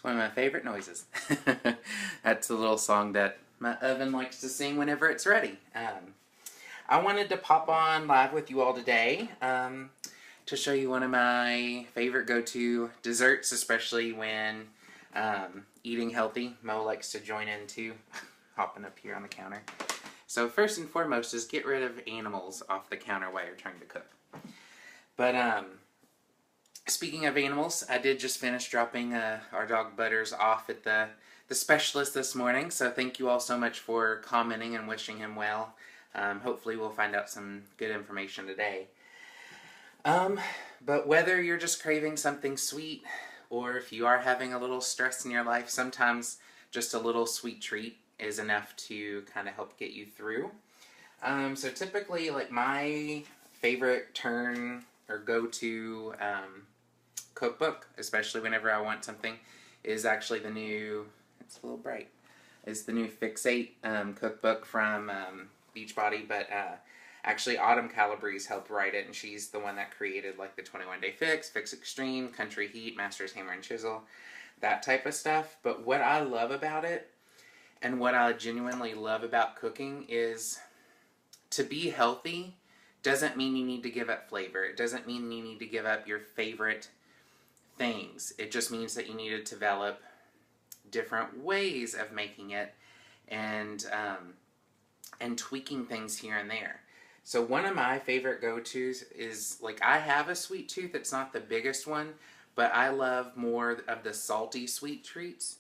It's one of my favorite noises. That's a little song that my oven likes to sing whenever it's ready. I wanted to pop on live with you all today to show you one of my favorite go-to desserts, especially when eating healthy. Mo likes to join in too, hopping up here on the counter. So first and foremost is get rid of animals off the counter while you're trying to cook. But speaking of animals, I did just finish dropping our dog Butters off at the specialist this morning, so thank you all so much for commenting and wishing him well. Hopefully we'll find out some good information today. But whether you're just craving something sweet, or if you are having a little stress in your life, sometimes just a little sweet treat is enough to kind of help get you through. So typically, like, my favorite turn or go-to cookbook, especially whenever I want something, is actually the new, it's a little bright, is the new Fix8 cookbook from Beachbody, but actually Autumn Calabrese helped write it, and she's the one that created like the 21 Day Fix, Fix Extreme, Country Heat, Master's Hammer and Chisel, that type of stuff. But what I love about it, and what I genuinely love about cooking, is to be healthy doesn't mean you need to give up flavor. It doesn't mean you need to give up your favorite things. It just means that you need to develop different ways of making it and tweaking things here and there. So one of my favorite go-tos is, like, I have a sweet tooth. It's not the biggest one, but I love more of the salty sweet treats.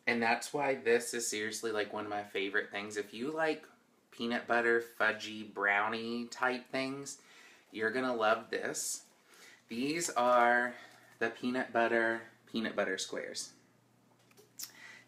And that's why this is seriously like one of my favorite things. If you like peanut butter, fudgy, brownie type things, you're gonna love this. These are the peanut butter squares.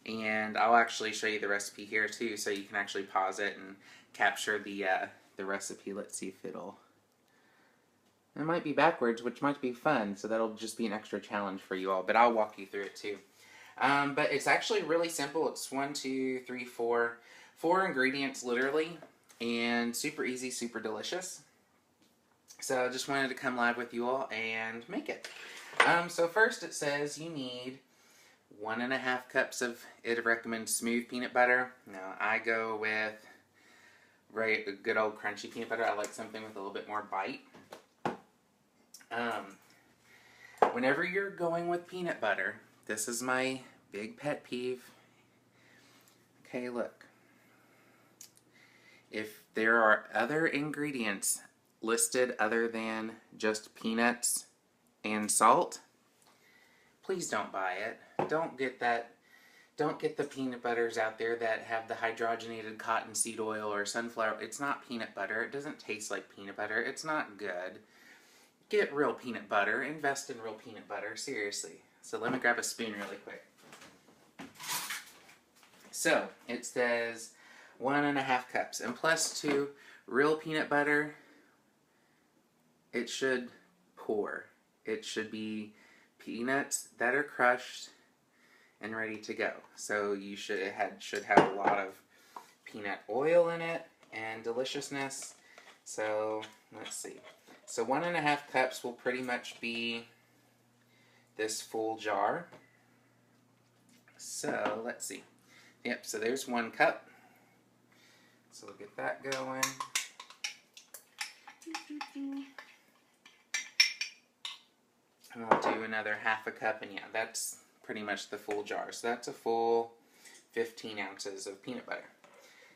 And I'll actually show you the recipe here too, so you can actually pause it and capture the recipe. Let's see if it'll... It might be backwards, which might be fun, so that'll just be an extra challenge for you all, but I'll walk you through it too. But it's actually really simple. It's 4 ingredients literally, and super easy, super delicious. So I just wanted to come live with you all and make it. So first it says you need 1.5 cups of, it recommends smooth peanut butter. Now I go with good old crunchy peanut butter. I like something with a little bit more bite. Whenever you're going with peanut butter, this is my big pet peeve. Okay, look. If there are other ingredients listed other than just peanuts and salt, please don't buy it. Don't get that. Don't get the peanut butters out there that have the hydrogenated cottonseed oil or sunflower. It's not peanut butter. It doesn't taste like peanut butter. It's not good. Get real peanut butter. Invest in real peanut butter. Seriously. So let me grab a spoon really quick. So it says 1.5 cups, and plus 2 real peanut butter. It should pour. It should be peanuts that are crushed and ready to go. So you should have a lot of peanut oil in it and deliciousness. So let's see. So 1.5 cups will pretty much be this full jar. So let's see. Yep, so there's 1 cup. So we'll get that going. And I'll do another 1/2 cup, and yeah, that's pretty much the full jar. So that's a full 15 ounces of peanut butter.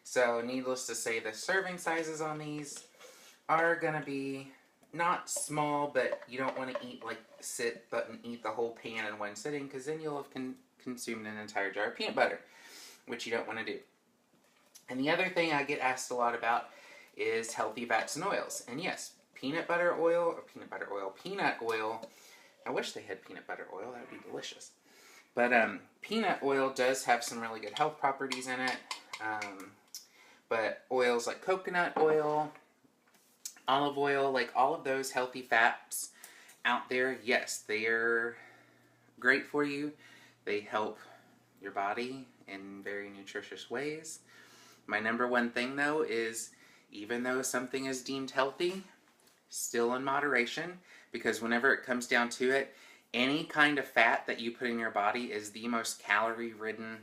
So needless to say, the serving sizes on these are gonna be not small, but you don't want to eat and eat the whole pan in one sitting, because then you'll have consumed an entire jar of peanut butter, which you don't want to do. And the other thing I get asked a lot about is healthy fats and oils. And yes, peanut oil, I wish they had peanut butter oil, that would be delicious. But peanut oil does have some really good health properties in it. But oils like coconut oil, olive oil, like all of those healthy fats out there, yes, they are great for you. They help your body in very nutritious ways. My number one thing, though, is even though something is deemed healthy, still in moderation, because whenever it comes down to it, Any kind of fat that you put in your body is the most calorie-ridden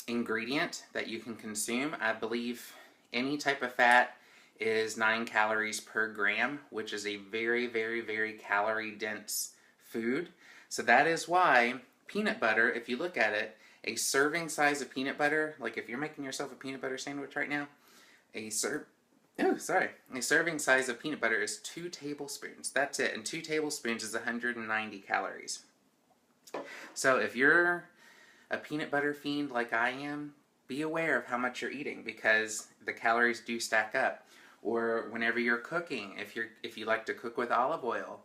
ingredient that you can consume. I believe any type of fat is 9 calories per gram, which is a very, very, very calorie-dense food. So that is why peanut butter, if you look at it, a serving size of peanut butter, like if you're making yourself a peanut butter sandwich right now, a serving size of peanut butter is 2 tablespoons. That's it. And 2 tablespoons is 190 calories. So if you're a peanut butter fiend like I am, be aware of how much you're eating, because the calories do stack up. Or whenever you're cooking, if you like to cook with olive oil,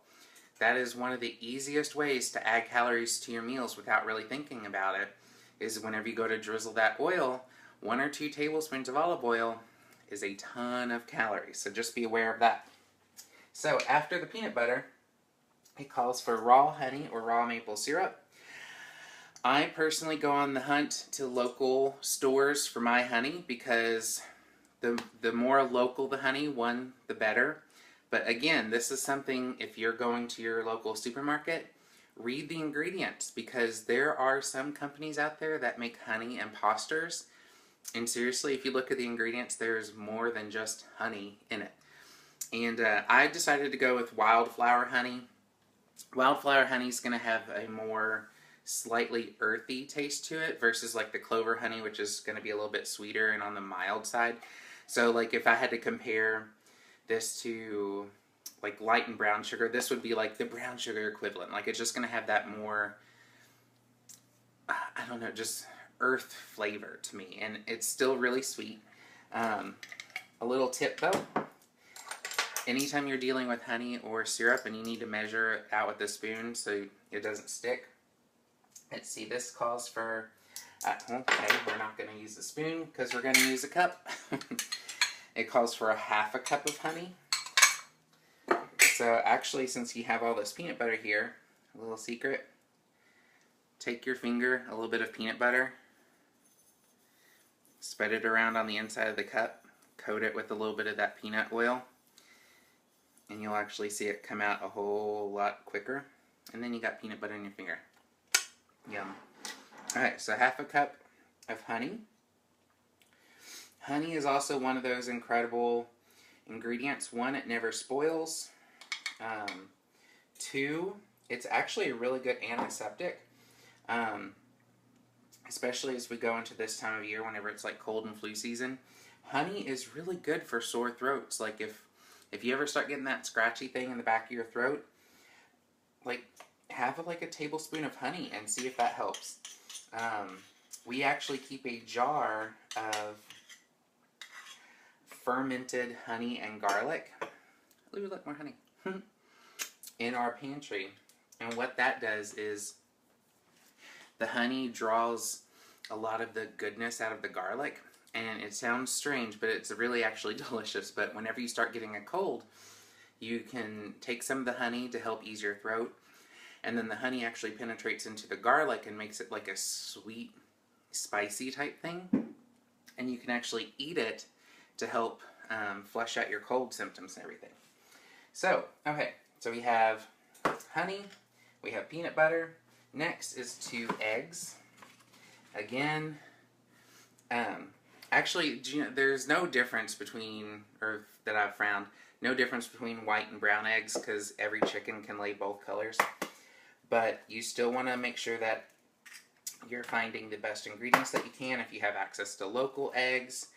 that is one of the easiest ways to add calories to your meals without really thinking about it, is whenever you go to drizzle that oil, 1 or 2 tablespoons of olive oil is a ton of calories. So just be aware of that. So after the peanut butter, it calls for raw honey or raw maple syrup. I personally go on the hunt to local stores for my honey, because the more local the honey, one, the better. But again, this is something, if you're going to your local supermarket, read the ingredients, because there are some companies out there that make honey imposters. And seriously, if you look at the ingredients, there's more than just honey in it. And I decided to go with wildflower honey. Wildflower honey is going to have a more slightly earthy taste to it versus like the clover honey, which is going to be a little bit sweeter and on the mild side. So like if I had to compare this to like light and brown sugar, this would be like the brown sugar equivalent. Like it's just going to have that more, I don't know, just earth flavor to me. And it's still really sweet. A little tip though, anytime you're dealing with honey or syrup and you need to measure it out with a spoon so it doesn't stick, let's see, this calls for, okay, we're not going to use a spoon because we're going to use a cup. It calls for a half a cup of honey. So actually, since you have all this peanut butter here, a little secret, take your finger, a little bit of peanut butter, spread it around on the inside of the cup, coat it with a little bit of that peanut oil, and you'll actually see it come out a whole lot quicker. And then you got peanut butter in your finger. Yum. Alright, so half a cup of honey. Honey is also one of those incredible ingredients. 1, it never spoils. 2, it's actually a really good antiseptic. Especially as we go into this time of year whenever it's like cold and flu season. Honey is really good for sore throats. Like if you ever start getting that scratchy thing in the back of your throat, like have like a tablespoon of honey and see if that helps. We actually keep a jar of fermented honey and garlic. Ooh, look, more honey. In our pantry. And what that does is the honey draws a lot of the goodness out of the garlic. And it sounds strange, but it's really actually delicious. But whenever you start getting a cold, you can take some of the honey to help ease your throat. And then the honey actually penetrates into the garlic and makes it like a sweet, spicy type thing. And you can actually eat it to help flush out your cold symptoms and everything. So, okay, so we have honey, we have peanut butter. Next is 2 eggs. Again, actually, there's no difference between, or that I've found, no difference between white and brown eggs, because every chicken can lay both colors. But you still want to make sure that you're finding the best ingredients that you can if you have access to local eggs,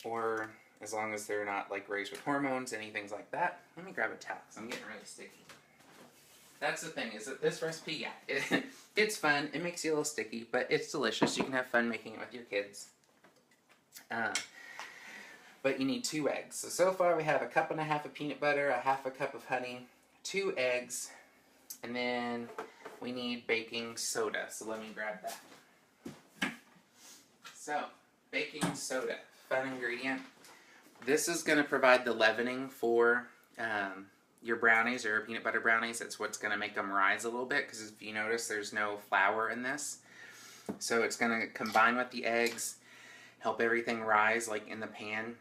or as long as they're not like raised with hormones, anything like that. Let me grab a towel because I'm getting really sticky. That's the thing, is that this recipe, yeah, it's fun. It makes you a little sticky, but it's delicious. You can have fun making it with your kids. But you need 2 eggs. So far we have a cup and a half of peanut butter, a half a cup of honey, 2 eggs, and then we need baking soda. So let me grab that. So, baking soda, fun ingredient. This is going to provide the leavening for your brownies or peanut butter brownies. It's what's going to make them rise a little bit, because if you notice, there's no flour in this. So it's going to combine with the eggs, help everything rise like in the pan.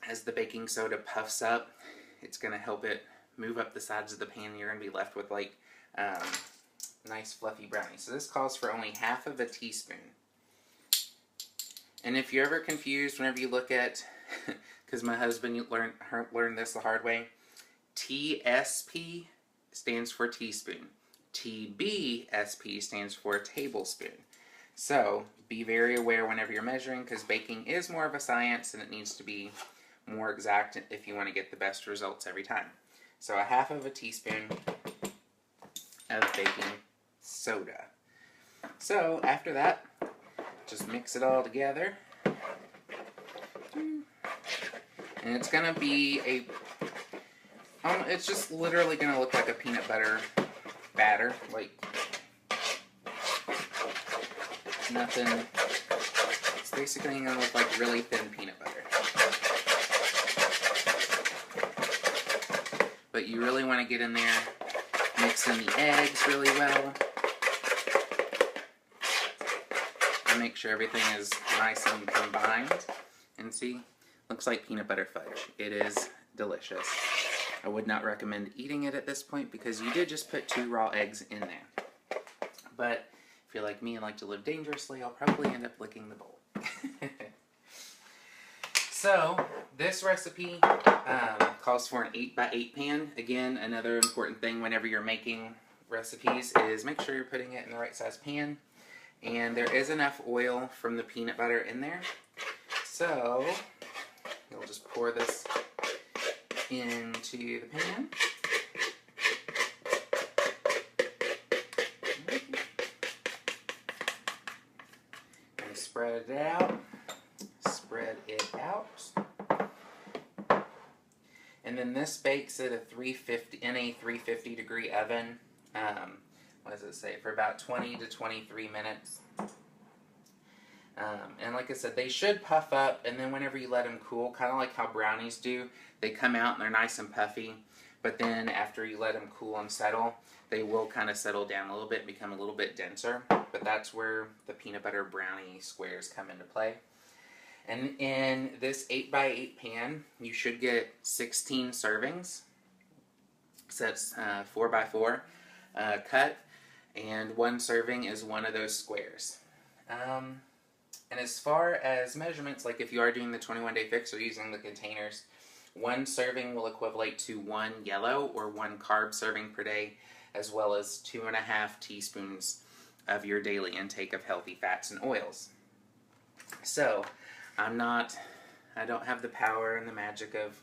As the baking soda puffs up, it's going to help it move up the sides of the pan, and you're going to be left with like nice fluffy brownies. So this calls for only half of a teaspoon. And if you're ever confused whenever you look at, because my husband learned this the hard way, TSP stands for teaspoon. TBSP stands for tablespoon. So be very aware whenever you're measuring, because baking is more of a science and it needs to be more exact if you want to get the best results every time. So a half of a teaspoon of baking soda. So after that, just mix it all together. And it's going to be it's just literally going to look like a peanut butter batter. Like, nothing. It's basically going to look like really thin peanut butter. But you really want to get in there, mix in the eggs really well. And make sure everything is nice and combined. And see, looks like peanut butter fudge. It is delicious. I would not recommend eating it at this point because you did just put 2 raw eggs in there. But if you're like me and like to live dangerously, I'll probably end up licking the bowl. So, this recipe calls for an 8x8 pan. Again, another important thing whenever you're making recipes is make sure you're putting it in the right size pan. And there is enough oil from the peanut butter in there. So, you'll just pour this into the pan. And spread it out. Spread it out. And then this bakes at a 350 degree oven. What does it say? For about 20 to 23 minutes. And like I said, they should puff up, and then whenever you let them cool, kind of like how brownies do, they come out and they're nice and puffy. But then after you let them cool and settle, they will kind of settle down a little bit and become a little bit denser. But that's where the peanut butter brownie squares come into play. And in this 8x8 pan, you should get 16 servings. So that's 4x4 cut, and 1 serving is one of those squares. And as far as measurements, like if you are doing the 21-day fix or using the containers, 1 serving will equate to 1 yellow or 1 carb serving per day, as well as 2.5 teaspoons of your daily intake of healthy fats and oils. So, I don't have the power and the magic of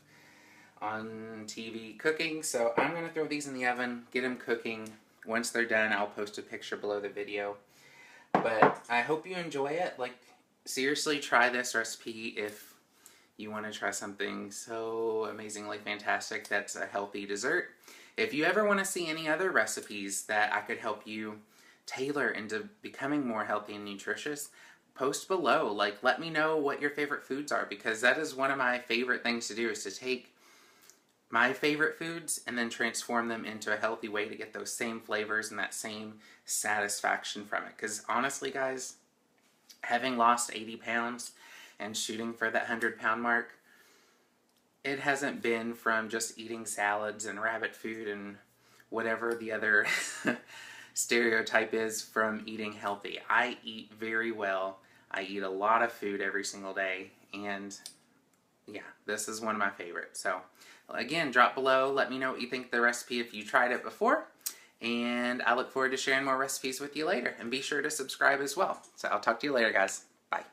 on TV cooking, so I'm going to throw these in the oven, get them cooking. Once they're done, I'll post a picture below the video. But I hope you enjoy it. Like, seriously, try this recipe if you want to try something so amazingly fantastic that's a healthy dessert. If you ever want to see any other recipes that I could help you tailor into becoming more healthy and nutritious, post below. Like, let me know what your favorite foods are, because that is one of my favorite things to do, is to take my favorite foods and then transform them into a healthy way to get those same flavors and that same satisfaction from it. Because honestly, guys, having lost 80 pounds and shooting for that 100-pound mark, it hasn't been from just eating salads and rabbit food and whatever the other stereotype is from eating healthy. I eat very well. I eat a lot of food every single day, and yeah, this is one of my favorites. So again, drop below, let me know what you think of the recipe if you tried it before, and I look forward to sharing more recipes with you later. And be sure to subscribe as well. So I'll talk to you later, guys. Bye.